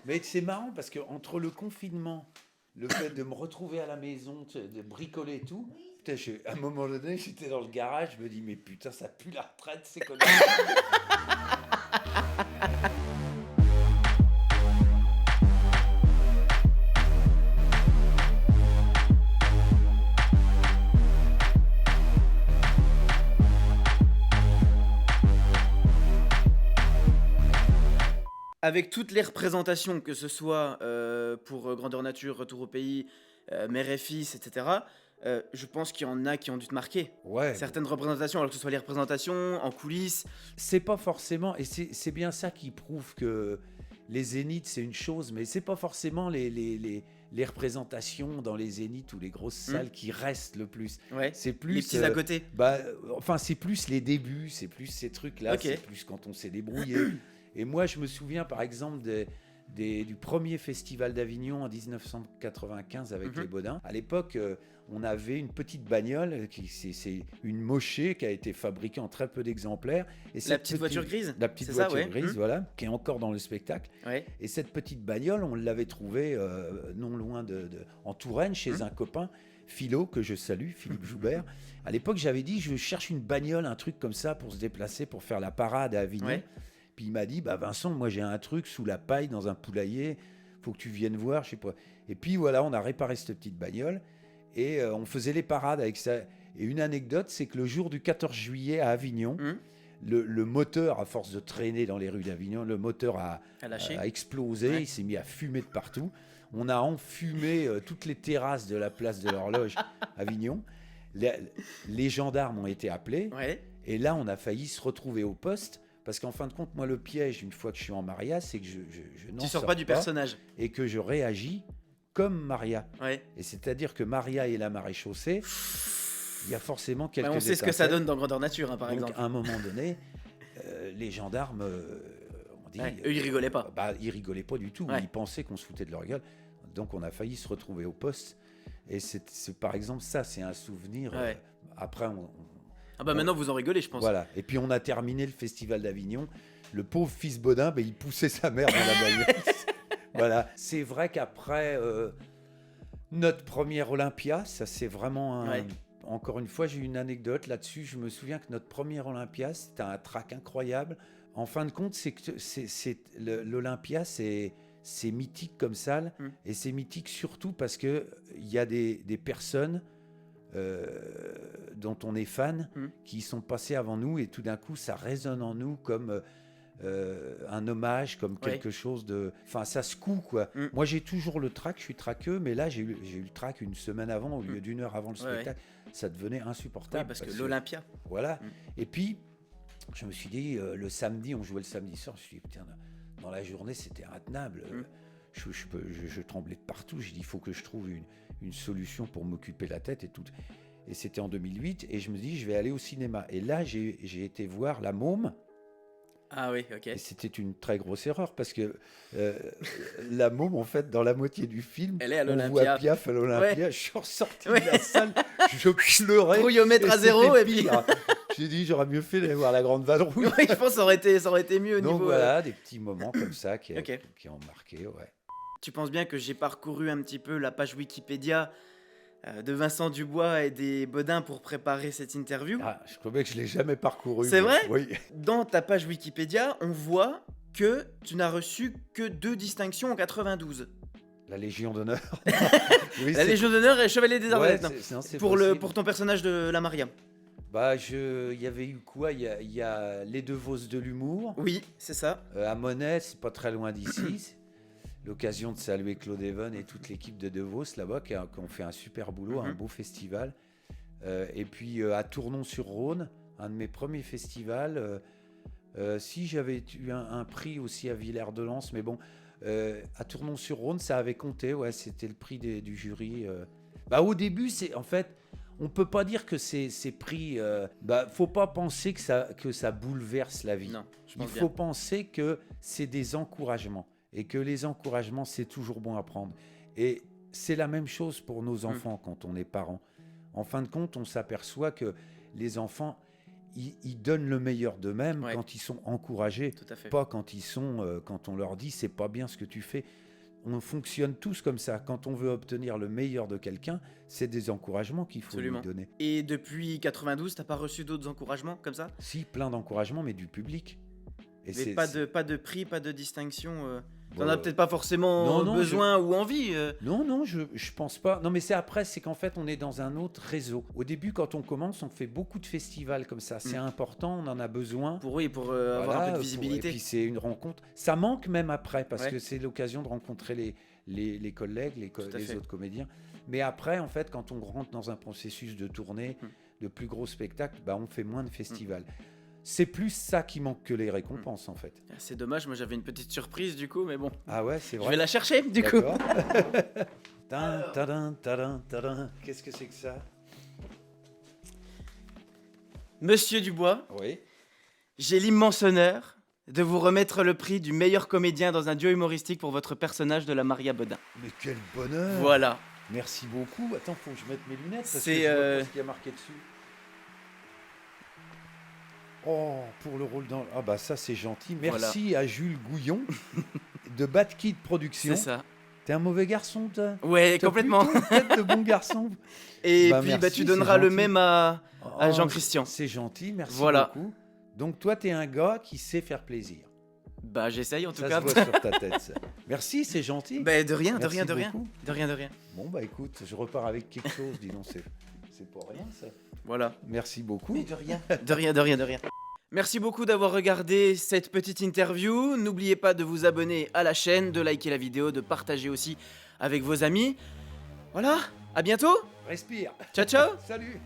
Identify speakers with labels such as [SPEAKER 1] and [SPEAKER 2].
[SPEAKER 1] Mais c'est marrant parce que entre le confinement, le fait de me retrouver à la maison, de bricoler et tout, putain, à un moment donné, j'étais dans le garage, je me dis, mais putain, ça pue la retraite, c'est conneries.
[SPEAKER 2] Avec toutes les représentations, que ce soit pour Grandeur Nature, Retour au pays, Mère et Fils, etc., je pense qu'il y en a qui ont dû te marquer.
[SPEAKER 1] Ouais,
[SPEAKER 2] Certaines représentations, alors que ce soit les représentations en coulisses.
[SPEAKER 1] c'est pas forcément, et c'est bien ça qui prouve que les zéniths, c'est une chose, mais c'est pas forcément les représentations dans les zéniths ou les grosses salles qui restent le plus.
[SPEAKER 2] Ouais.
[SPEAKER 1] C'est plus.
[SPEAKER 2] Les petits à côté.
[SPEAKER 1] Enfin, c'est plus les débuts, c'est plus ces trucs-là,
[SPEAKER 2] Ok.
[SPEAKER 1] c'est plus quand on s'est débrouillé. Et moi, je me souviens par exemple du premier festival d'Avignon en 1995 avec les Bodins. À l'époque, on avait une petite bagnole, c'est une Moché qui a été fabriquée en très peu d'exemplaires. Et
[SPEAKER 2] La petite voiture grise.
[SPEAKER 1] La petite
[SPEAKER 2] C'est
[SPEAKER 1] voiture
[SPEAKER 2] ça, ouais.
[SPEAKER 1] grise, voilà, qui est encore dans le spectacle.
[SPEAKER 2] Ouais.
[SPEAKER 1] Et cette petite bagnole, on l'avait trouvée non loin en Touraine, chez un copain, Philo, que je salue, Philippe Joubert. À l'époque, j'avais dit, je cherche une bagnole, un truc comme ça pour se déplacer, pour faire la parade à Avignon.
[SPEAKER 2] Ouais.
[SPEAKER 1] Puis il m'a dit, Vincent, moi j'ai un truc sous la paille dans un poulailler, faut que tu viennes voir, je sais pas. Et puis voilà, on a réparé cette petite bagnole et on faisait les parades avec ça. Et une anecdote, c'est que le jour du 14 juillet à Avignon, le moteur, à force de traîner dans les rues d'Avignon, le moteur a explosé, il s'est mis à fumer de partout. On a enfumé toutes les terrasses de la place de l'Horloge à Avignon. Les gendarmes ont été appelés.
[SPEAKER 2] Ouais.
[SPEAKER 1] Et là, on a failli se retrouver au poste. Parce qu'en fin de compte, moi, le piège, une fois que je suis en Maria, c'est que je n'en
[SPEAKER 2] Tu
[SPEAKER 1] sors
[SPEAKER 2] sors pas du personnage.
[SPEAKER 1] Et que je réagis comme Maria.
[SPEAKER 2] Ouais.
[SPEAKER 1] Et c'est-à-dire que Maria et la maréchaussée, il y a forcément quelques
[SPEAKER 2] on sait ce que ça donne dans Grandeur Nature, hein, par exemple.
[SPEAKER 1] Donc, à un moment donné, les gendarmes, on dit...
[SPEAKER 2] eux, ils rigolaient pas.
[SPEAKER 1] Ils rigolaient pas du tout. Ils pensaient qu'on se foutait de leur gueule. Donc, on a failli se retrouver au poste. Et c'est par exemple, ça, c'est un souvenir. Après,
[SPEAKER 2] maintenant vous en rigolez, je pense.
[SPEAKER 1] Voilà. Et puis on a terminé le festival d'Avignon. Le pauvre fils Bodin, il poussait sa mère dans la bagnole. Voilà. C'est vrai qu'après notre première Olympia, ça c'est vraiment encore une fois, j'ai une anecdote là-dessus. Je me souviens que notre première Olympia, c'était un track incroyable. En fin de compte, c'est que l'Olympia, c'est mythique comme salle. Et c'est mythique surtout parce qu'il y a des personnes dont on est fan, qui sont passés avant nous, et tout d'un coup ça résonne en nous comme un hommage, comme quelque chose de... Enfin, ça secoue, quoi. Moi j'ai toujours le track, je suis traqueux, mais là j'ai eu le track une semaine avant, au lieu d'une heure avant le spectacle. Ça devenait insupportable.
[SPEAKER 2] Parce que l'Olympia.
[SPEAKER 1] Voilà. Et puis je me suis dit, le samedi, on jouait le samedi soir, je me suis dit, putain, dans la journée c'était intenable. Je tremblais de partout. J'ai dit, il faut que je trouve une solution pour m'occuper la tête et tout. Et c'était en 2008. Et je me dis, je vais aller au cinéma. Et là, j'ai été voir La Môme.
[SPEAKER 2] Ah oui, ok.
[SPEAKER 1] Et c'était une très grosse erreur parce que La Môme, en fait, dans la moitié du film,
[SPEAKER 2] elle est à
[SPEAKER 1] on voit Piaf à l'Olympia.
[SPEAKER 2] Ouais.
[SPEAKER 1] Je suis ressorti de la salle, je pleurais.
[SPEAKER 2] Brouillomètre à zéro. Et puis...
[SPEAKER 1] J'ai dit, j'aurais mieux fait d'aller voir La Grande Vadrouille.
[SPEAKER 2] Oui, je pense que ça aurait été mieux au
[SPEAKER 1] Donc
[SPEAKER 2] niveau...
[SPEAKER 1] voilà, des petits moments comme ça qui ont marqué, ouais.
[SPEAKER 2] Tu penses bien que j'ai parcouru un petit peu la page Wikipédia de Vincent Dubois et des Bodins pour préparer cette interview.
[SPEAKER 1] Je crois bien que je ne l'ai jamais parcouru.
[SPEAKER 2] C'est vrai ?
[SPEAKER 1] Oui.
[SPEAKER 2] Dans ta page Wikipédia, on voit que tu n'as reçu que 2 distinctions en 92.
[SPEAKER 1] La Légion d'honneur.
[SPEAKER 2] La Légion d'honneur et Chevalier des Ardennes.
[SPEAKER 1] Ouais,
[SPEAKER 2] pour ton personnage de la Maria.
[SPEAKER 1] Il y avait eu quoi ? Il y a Les Deux Vosses de l'humour.
[SPEAKER 2] Oui, c'est ça.
[SPEAKER 1] À Monet, c'est pas très loin d'ici. L'occasion de saluer Claude Even et toute l'équipe de Vos là-bas qui ont fait un super boulot, un beau festival. Et puis à Tournon-sur-Rhône, un de mes premiers festivals. Si j'avais eu un prix aussi à Villers-de-Lans, mais bon, à Tournon-sur-Rhône, ça avait compté. Ouais, c'était le prix du jury. Au début, en fait, on peut pas dire que ces prix. Faut pas penser que ça bouleverse la vie.
[SPEAKER 2] Non,
[SPEAKER 1] il faut penser que c'est des encouragements. Et que les encouragements, c'est toujours bon à prendre. Et c'est la même chose pour nos enfants quand on est parents. En fin de compte, on s'aperçoit que les enfants, ils donnent le meilleur d'eux-mêmes
[SPEAKER 2] Ouais.
[SPEAKER 1] quand ils sont encouragés,
[SPEAKER 2] Tout à fait.
[SPEAKER 1] pas quand on leur dit c'est pas bien ce que tu fais. On fonctionne tous comme ça. Quand on veut obtenir le meilleur de quelqu'un, c'est des encouragements qu'il faut
[SPEAKER 2] Absolument.
[SPEAKER 1] lui donner.
[SPEAKER 2] Et depuis 92, t'as pas reçu d'autres encouragements comme ça?
[SPEAKER 1] Si, plein d'encouragements, mais du public. Et
[SPEAKER 2] Mais pas de prix, pas de distinction. T'en
[SPEAKER 1] bon,
[SPEAKER 2] as peut-être pas forcément
[SPEAKER 1] non,
[SPEAKER 2] besoin ou envie.
[SPEAKER 1] Non, je pense pas. Non, mais c'est qu'en fait, on est dans un autre réseau. Au début, quand on commence, on fait beaucoup de festivals comme ça. C'est important, on en a besoin.
[SPEAKER 2] Pour avoir
[SPEAKER 1] Voilà,
[SPEAKER 2] un peu de visibilité.
[SPEAKER 1] Et puis c'est une rencontre. Ça manque même après, parce
[SPEAKER 2] Ouais.
[SPEAKER 1] que c'est l'occasion de rencontrer les collègues,
[SPEAKER 2] Tout à
[SPEAKER 1] les
[SPEAKER 2] fait.
[SPEAKER 1] autres comédiens. Mais après, en fait, quand on rentre dans un processus de tournée, de plus gros spectacles, bah, on fait moins de festivals. C'est plus ça qui manque que les récompenses, en fait.
[SPEAKER 2] C'est dommage, moi j'avais une petite surprise du coup, mais bon.
[SPEAKER 1] Ah ouais, c'est vrai.
[SPEAKER 2] Je vais la chercher du coup.
[SPEAKER 1] D'accord. Tin, tadin, tadin, tadin. Qu'est-ce que c'est que ça?
[SPEAKER 2] Monsieur Dubois,
[SPEAKER 1] Oui.
[SPEAKER 2] j'ai l'immense honneur de vous remettre le prix du meilleur comédien dans un duo humoristique pour votre personnage de la Maria Bodin.
[SPEAKER 1] Mais quel bonheur.
[SPEAKER 2] Voilà.
[SPEAKER 1] Merci beaucoup. Attends, faut que je mette mes lunettes parce que
[SPEAKER 2] C'est,
[SPEAKER 1] je vois pas ce qu'il y a marqué dessus. Oh, pour le rôle dans... Ah bah ça c'est gentil. Merci à Jules Gouillon de Bad Kid Productions.
[SPEAKER 2] C'est ça.
[SPEAKER 1] T'es un mauvais garçon, toi.
[SPEAKER 2] Ouais,
[SPEAKER 1] T'as
[SPEAKER 2] complètement.
[SPEAKER 1] plutôt une tête de bon garçon.
[SPEAKER 2] Et
[SPEAKER 1] Bah,
[SPEAKER 2] puis
[SPEAKER 1] merci,
[SPEAKER 2] tu
[SPEAKER 1] c'est
[SPEAKER 2] donneras le
[SPEAKER 1] gentil.
[SPEAKER 2] même à
[SPEAKER 1] Oh,
[SPEAKER 2] Jean-Christian.
[SPEAKER 1] C'est gentil, merci
[SPEAKER 2] Voilà.
[SPEAKER 1] beaucoup. Donc toi, t'es un gars qui sait faire plaisir.
[SPEAKER 2] Bah j'essaye en tout
[SPEAKER 1] Ça
[SPEAKER 2] cas.
[SPEAKER 1] se voit sur ta tête. Ça. Merci, c'est gentil.
[SPEAKER 2] Bah de rien, de
[SPEAKER 1] Merci
[SPEAKER 2] rien, de rien.
[SPEAKER 1] beaucoup.
[SPEAKER 2] De rien, de rien.
[SPEAKER 1] Bon bah écoute, je repars avec quelque chose. Dis donc, c'est pas rien ça.
[SPEAKER 2] Voilà.
[SPEAKER 1] Merci beaucoup.
[SPEAKER 2] De rien. De rien, de rien, de rien. Merci beaucoup d'avoir regardé cette petite interview. N'oubliez pas de vous abonner à la chaîne, de liker la vidéo, de partager aussi avec vos amis. Voilà, à bientôt.
[SPEAKER 1] Respire.
[SPEAKER 2] Ciao, ciao.
[SPEAKER 1] Salut.